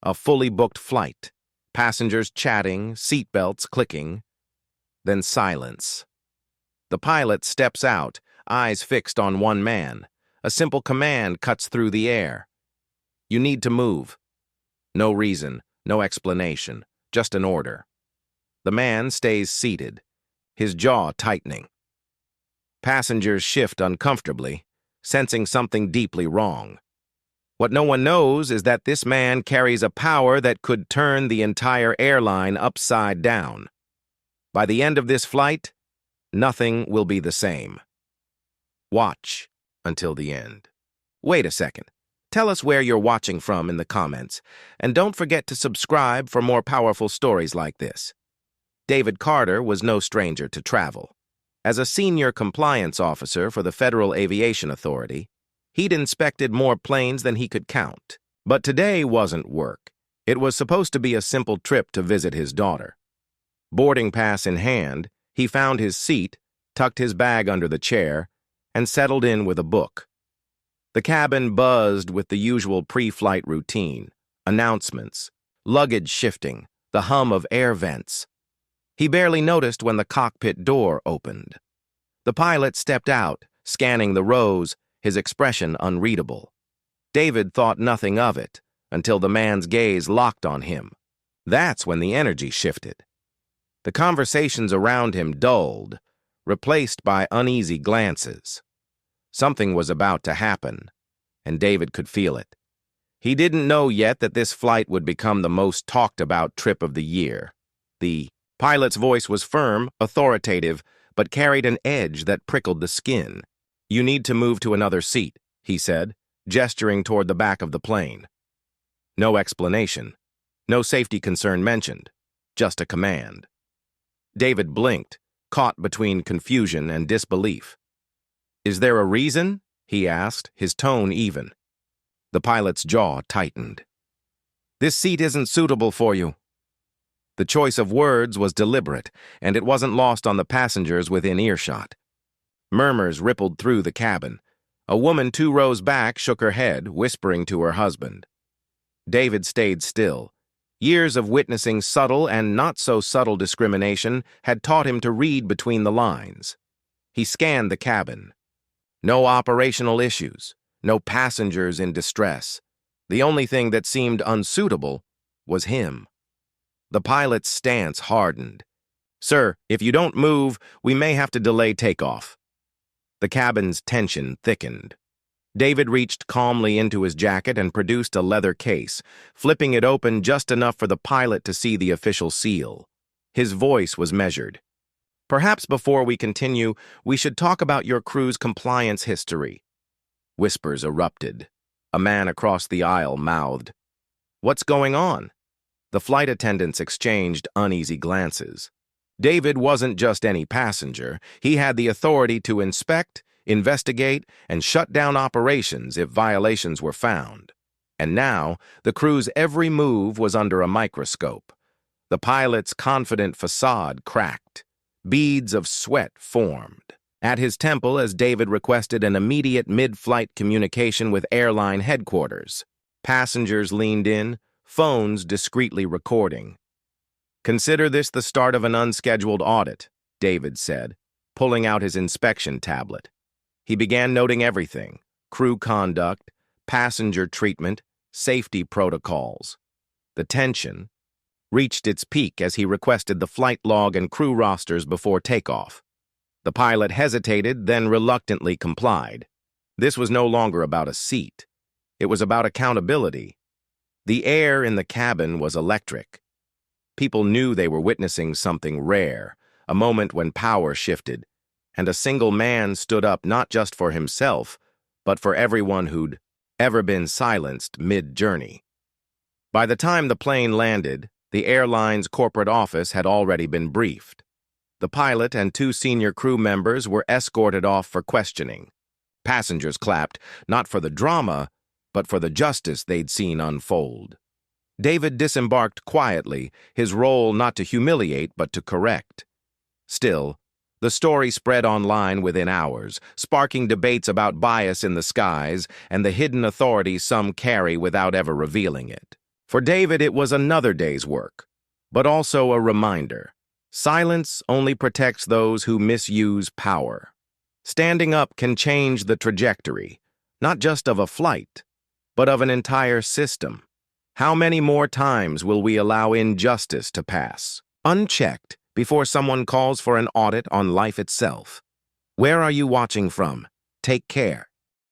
A fully booked flight. Passengers chatting, seatbelts clicking. Then silence. The pilot steps out, eyes fixed on one man. A simple command cuts through the air. You need to move. No reason, no explanation, just an order. The man stays seated, his jaw tightening. Passengers shift uncomfortably, sensing something deeply wrong. What no one knows is that this man carries a power that could turn the entire airline upside down. By the end of this flight, nothing will be the same. Watch until the end. Wait a second. Tell us where you're watching from in the comments, and don't forget to subscribe for more powerful stories like this. David Carter was no stranger to travel. As a senior compliance officer for the Federal Aviation Authority, he'd inspected more planes than he could count. But today wasn't work. It was supposed to be a simple trip to visit his daughter. Boarding pass in hand, he found his seat, tucked his bag under the chair, and settled in with a book. The cabin buzzed with the usual pre-flight routine, announcements, luggage shifting, the hum of air vents. He barely noticed when the cockpit door opened. The pilot stepped out, scanning the rows, his expression unreadable. David thought nothing of it until the man's gaze locked on him. That's when the energy shifted. The conversations around him dulled, replaced by uneasy glances. Something was about to happen, and David could feel it. He didn't know yet that this flight would become the most talked-about trip of the year. The pilot's voice was firm, authoritative, but carried an edge that prickled the skin. "You need to move to another seat," he said, gesturing toward the back of the plane. No explanation, no safety concern mentioned, just a command. David blinked, caught between confusion and disbelief. "Is there a reason?" he asked, his tone even. The pilot's jaw tightened. "This seat isn't suitable for you." The choice of words was deliberate, and it wasn't lost on the passengers within earshot. Murmurs rippled through the cabin. A woman 2 rows back shook her head, whispering to her husband. David stayed still. Years of witnessing subtle and not-so-subtle discrimination had taught him to read between the lines. He scanned the cabin. No operational issues, no passengers in distress. The only thing that seemed unsuitable was him. The pilot's stance hardened. "Sir, if you don't move, we may have to delay takeoff." The cabin's tension thickened. David reached calmly into his jacket and produced a leather case, flipping it open just enough for the pilot to see the official seal. His voice was measured. "Perhaps before we continue, we should talk about your crew's compliance history." Whispers erupted. A man across the aisle mouthed, "What's going on?" The flight attendants exchanged uneasy glances. David wasn't just any passenger. He had the authority to inspect, investigate, and shut down operations if violations were found. And now, the crew's every move was under a microscope. The pilot's confident facade cracked. Beads of sweat formed. At his temple as David requested an immediate mid-flight communication with airline headquarters. Passengers leaned in, phones discreetly recording. "Consider this the start of an unscheduled audit," David said, pulling out his inspection tablet. He began noting everything: crew conduct, passenger treatment, safety protocols. The tension reached its peak as he requested the flight log and crew rosters before takeoff. The pilot hesitated, then reluctantly complied. This was no longer about a seat. It was about accountability. The air in the cabin was electric. People knew they were witnessing something rare, a moment when power shifted, and a single man stood up not just for himself, but for everyone who'd ever been silenced mid-journey. By the time the plane landed, the airline's corporate office had already been briefed. The pilot and 2 senior crew members were escorted off for questioning. Passengers clapped, not for the drama, but for the justice they'd seen unfold. David disembarked quietly, his role not to humiliate but to correct. Still, the story spread online within hours, sparking debates about bias in the skies and the hidden authority some carry without ever revealing it. For David, it was another day's work, but also a reminder. Silence only protects those who misuse power. Standing up can change the trajectory, not just of a flight, but of an entire system. How many more times will we allow injustice to pass, unchecked, before someone calls for an audit on life itself? Where are you watching from? Take care.